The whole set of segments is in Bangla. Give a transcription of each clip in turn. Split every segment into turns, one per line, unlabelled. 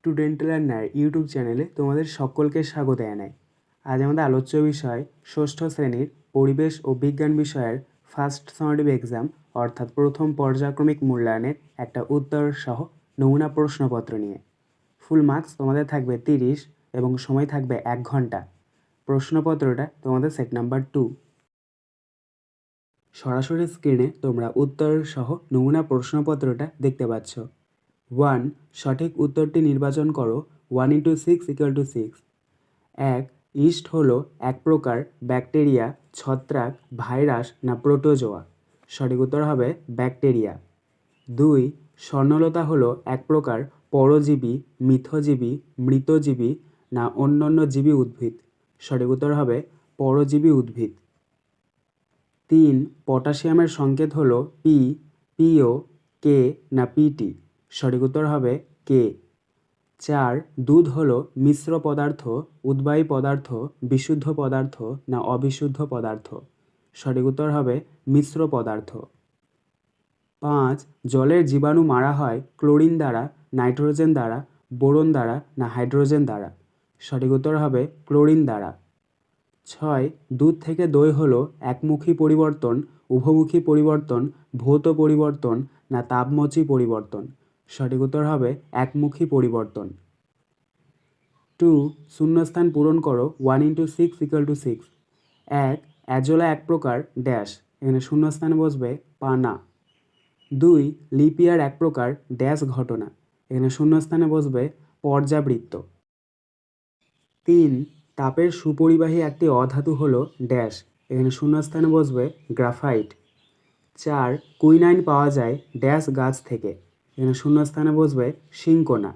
স্টুডেন্ট লার্নার ইউটিউব চ্যানেলে তোমাদের সকলকে স্বাগত জানাই। আজ আমাদের আলোচ্য বিষয় ষষ্ঠ শ্রেণীর পরিবেশ ও বিজ্ঞান বিষয়ের ফার্স্ট সামেটিভ এক্সাম অর্থাৎ প্রথম পর্যায়ক্রমিক মূল্যায়নের একটা উত্তর সহ নমুনা প্রশ্নপত্র নিয়ে। ফুল মার্কস তোমাদের থাকবে 30 এবং সময় থাকবে 1 ঘন্টা। প্রশ্নপত্রটা তোমাদের সেট নাম্বার 2। সরাসরি স্ক্রিনে তোমরা উত্তর সহ নমুনা প্রশ্নপত্রটা দেখতে পাচ্ছ। 1. সঠিক উত্তরটি নির্বাচন করো। 1x6 = 6। 1. ইস্ট হলো এক প্রকার ব্যাকটেরিয়া, ছত্রাক, ভাইরাস না প্রোটোজোয়া? সঠিক উত্তর হবে ব্যাকটেরিয়া। 2. স্বর্ণলতা হলো এক প্রকার পরজীবী, মিথজীবী, মৃতজীবী না অন্যান্য জীবী উদ্ভিদ? সঠিক উত্তর হবে পরজীবী উদ্ভিদ। 3. পটাশিয়ামের সংকেত হলো পি, পিও, কে না পিটি? সঠিক উত্তর হবে কে। 4. দুধ হলো মিশ্র পদার্থ, উদ্বায়ী পদার্থ, বিশুদ্ধ পদার্থ না অবিশুদ্ধ পদার্থ? সঠিক উত্তর হবে মিশ্র পদার্থ। 5. জলের জীবাণু মারা হয় ক্লোরিন দ্বারা, নাইট্রোজেন দ্বারা, বোরন দ্বারা না হাইড্রোজেন দ্বারা? সঠিক উত্তর হবে ক্লোরিন দ্বারা। 6. দুধ থেকে দই হলো একমুখী পরিবর্তন, উভমুখী পরিবর্তন, ভৌত পরিবর্তন না তাপমোচী পরিবর্তন? সঠিক উত্তর হবে একমুখী পরিবর্তন। 2. শূন্যস্থান পূরণ করো। 1x6 = 6। 1. অ্যাজোলা এক প্রকার ড্যাশ, এখানে শূন্যস্থানে বসবে পানা। 2. লিপ ইয়ার এক প্রকার ড্যাশ ঘটনা, এখানে শূন্যস্থানে বসবে পর্যাবৃত্ত। 3. তাপের সুপরিবাহী একটি অধাতু হলো ড্যাশ, এখানে শূন্যস্থানে বসবে গ্রাফাইট। 4. কুইনাইন পাওয়া যায় ড্যাশ গাছ থেকে, এখানে শূন্যস্থানে বসবে সিংকোনা।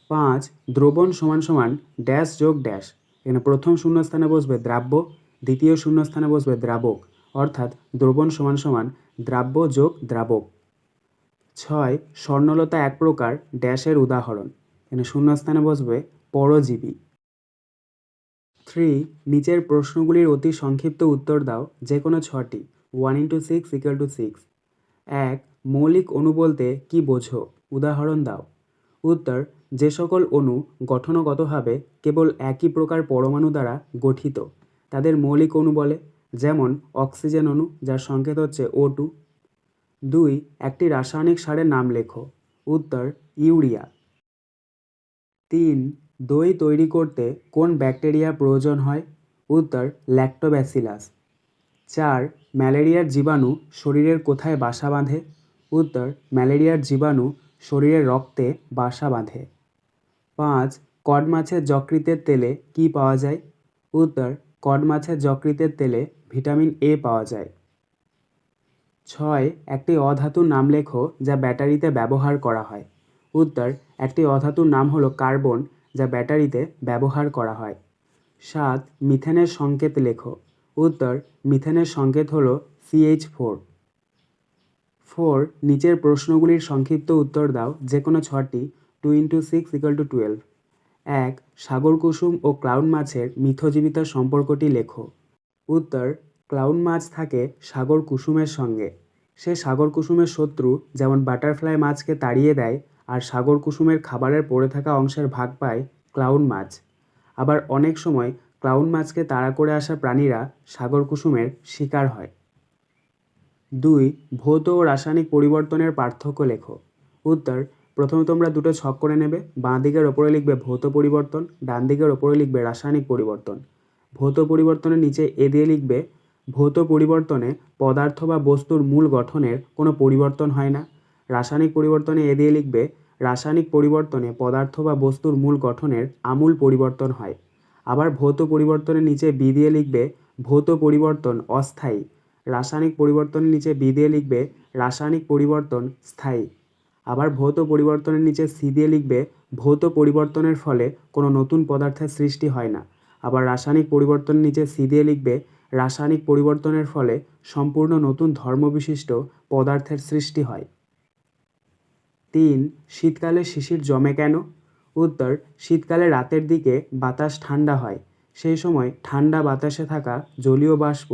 5. দ্রবণ সমান সমান ড্যাশ যোগ ড্যাশ, এখানে প্রথম শূন্যস্থানে বসবে দ্রাব্য, দ্বিতীয় শূন্যস্থানে বসবে দ্রাবক, অর্থাৎ দ্রবণ সমান সমান দ্রাব্য যোগ দ্রাবক। 6. স্বর্ণলতা এক প্রকার ড্যাশের উদাহরণ, এখানে শূন্যস্থানে বসবে পরজীবী। 3. নিচের প্রশ্নগুলির অতি সংক্ষিপ্ত উত্তর দাও, যে কোনো 6টি। 1x6 = 6। 1. মৌলিক অণু বলতে কি বোঝো? উদাহরণ দাও। উত্তর: যে সকল অণু গঠনগতভাবে কেবল একই প্রকার পরমাণু দ্বারা গঠিত তাদের মৌলিক অণু বলে, যেমন অক্সিজেন অণু, যার সংকেত হচ্ছে O2। 2. একটি রাসায়নিক সারের নাম লেখো। উত্তর: ইউরিয়া। 3. দই তৈরি করতে কোন ব্যাকটেরিয়ার প্রয়োজন হয়? উত্তর: ল্যাক্টোব্যাসিলাস। 4. ম্যালেরিয়ার জীবাণু শরীরের কোথায় বাসা বাঁধে? উত্তর: ম্যালেরিয়ার জীবাণু শরীরের রক্তে বাসা বাঁধে। 5. কড মাছের যকৃতের তেলে কি পাওয়া যায়? উত্তর: কড মাছের যকৃতের তেলে ভিটামিন এ পাওয়া যায়। 6. একটি অধাতুর নাম লেখো যা ব্যাটারিতে ব্যবহার করা হয়। উত্তর: একটি অধাতুর নাম হলো কার্বন, যা ব্যাটারিতে ব্যবহার করা হয়। 7. মিথেনের সংকেত লেখো। উত্তর: মিথেনের সংকেত হলো CH4। 4. নিচের প্রশ্নগুলির সংক্ষিপ্ত উত্তর দাও, যে কোনো 6টি। 2x6 = 12। 1. সাগর কুসুম ও ক্লাউন মাছের মিথজীবিতার সম্পর্কটি লেখো। উত্তর: ক্লাউন মাছ থাকে সাগর কুসুমের সঙ্গে। সে সাগর কুসুমের শত্রু, যেমন বাটারফ্লাই মাছকে তাড়িয়ে দেয়, আর সাগর কুসুমের খাবারের পড়ে থাকা অংশের ভাগ পায় ক্লাউন মাছ। আবার অনেক সময় ক্লাউন মাছকে তাড়া করে আসা প্রাণীরা সাগর কুসুমের শিকার হয়। 2. ভৌত ও রাসায়নিক পরিবর্তনের পার্থক্য লেখো। উত্তর: প্রথমে তোমরা দুটো ছক করে নেবে। বাঁ দিকের ওপরে লিখবে ভৌত পরিবর্তন, ডান দিকের ওপরে লিখবে রাসায়নিক পরিবর্তন। ভৌত পরিবর্তনের নিচে এ দিয়ে লিখবে ভৌত পরিবর্তনে পদার্থ বা বস্তুর মূল গঠনের কোনো পরিবর্তন হয় না। রাসায়নিক পরিবর্তনে এ দিয়ে লিখবে রাসায়নিক পরিবর্তনে পদার্থ বা বস্তুর মূল গঠনের আমূল পরিবর্তন হয়। আবার ভৌত পরিবর্তনের নিচে বি দিয়ে লিখবে ভৌত পরিবর্তন অস্থায়ী। রাসায়নিক পরিবর্তনের নিচে বি দিয়ে লিখবে রাসায়নিক পরিবর্তন স্থায়ী। আবার ভৌত পরিবর্তনের নিচে সি দিয়ে লিখবে ভৌত পরিবর্তনের ফলে কোনো নতুন পদার্থের সৃষ্টি হয় না। আবার রাসায়নিক পরিবর্তনের নিচে সি দিয়ে লিখবে রাসায়নিক পরিবর্তনের ফলে সম্পূর্ণ নতুন ধর্মবিশিষ্ট পদার্থের সৃষ্টি হয়। 3. শীতকালে শিশির জমে কেন? উত্তর: শীতকালে রাতের দিকে বাতাস ঠান্ডা হয়, সেই সময় ঠান্ডা বাতাসে থাকা জলীয় বাষ্প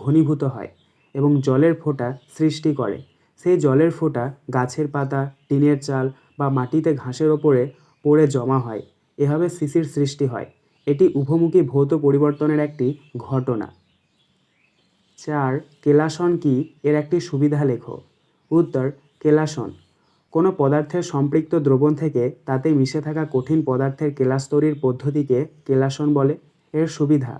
ঘনীভূত হয় এবং জলের ফোঁটা সৃষ্টি করে। সেই জলের ফোঁটা গাছের পাতা, টিনের চাল বা মাটিতে ঘাসের ওপরে পড়ে জমা হয়, এভাবে শিশির সৃষ্টি হয়। এটি উভমুখী ভৌত পরিবর্তনের একটি ঘটনা। 4. কেলাসন কি, এর একটি সুবিধা লেখো। উত্তর: কেলাসন কোনো পদার্থের সম্পৃক্ত দ্রবণ থেকে তাতে মিশে থাকা কঠিন পদার্থের কেলাস তৈরির পদ্ধতিকে কেলাসন বলে। এর সুবিধা: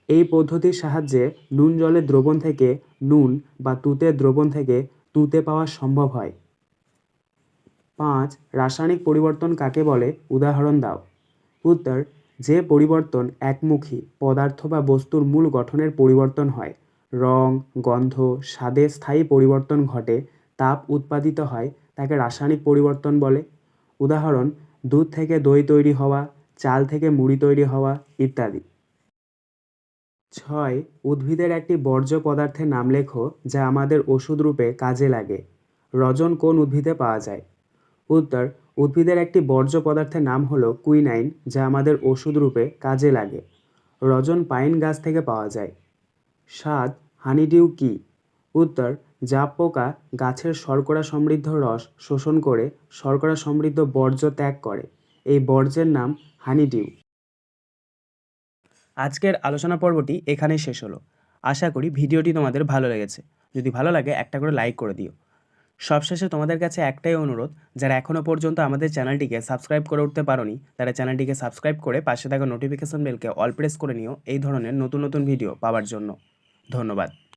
এই পদ্ধতির সাহায্যে নুন জলের দ্রবণ থেকে নুন বা তুতের দ্রবণ থেকে তুতে পাওয়া সম্ভব হয়। 5. রাসায়নিক পরিবর্তন কাকে বলে, উদাহরণ দাও। উত্তর: যে পরিবর্তন একমুখী পদার্থ বা বস্তুর মূল গঠনের পরিবর্তন হয়, রং, গন্ধ, স্বাদে স্থায়ী পরিবর্তন ঘটে, তাপ উৎপাদিত হয়, তাকে রাসায়নিক পরিবর্তন বলে। উদাহরণ: দুধ থেকে দই তৈরি হওয়া, চাল থেকে মুড়ি তৈরি হওয়া ইত্যাদি। 6. উদ্ভিদের একটি বর্জ্য পদার্থের নাম লেখো যা আমাদের ওষুধ রূপে কাজে লাগে। রজন কোন উদ্ভিদে পাওয়া যায়? উত্তর: উদ্ভিদের একটি বর্জ্য পদার্থের নাম হলো কুইনাইন, যা আমাদের ওষুধ রূপে কাজে লাগে। রজন পাইন গাছ থেকে পাওয়া যায়। 7. হানিডিউ কি? উত্তর: জাপ পোকা গাছের শর্করা সমৃদ্ধ রস শোষণ করে শর্করা সমৃদ্ধ বর্জ্য ত্যাগ করে, এই বর্জ্যের নাম হানিডিউ। আজকের আলোচনা পর্বটি এখানেই শেষ হলো। আশা করি ভিডিওটি তোমাদের ভালো লেগেছে। যদি ভালো লাগে একটা করে লাইক করে দিও। সবশেষে তোমাদের কাছে একটাই অনুরোধ, যারা এখনও পর্যন্ত আমাদের চ্যানেলটিকে সাবস্ক্রাইব করে উঠতে পারোনি, তারা চ্যানেলটিকে সাবস্ক্রাইব করে পাশে থাকা নোটিফিকেশন বেলকে অল প্রেস করে নিও এই ধরনের নতুন নতুন ভিডিও পাওয়ার জন্য। ধন্যবাদ।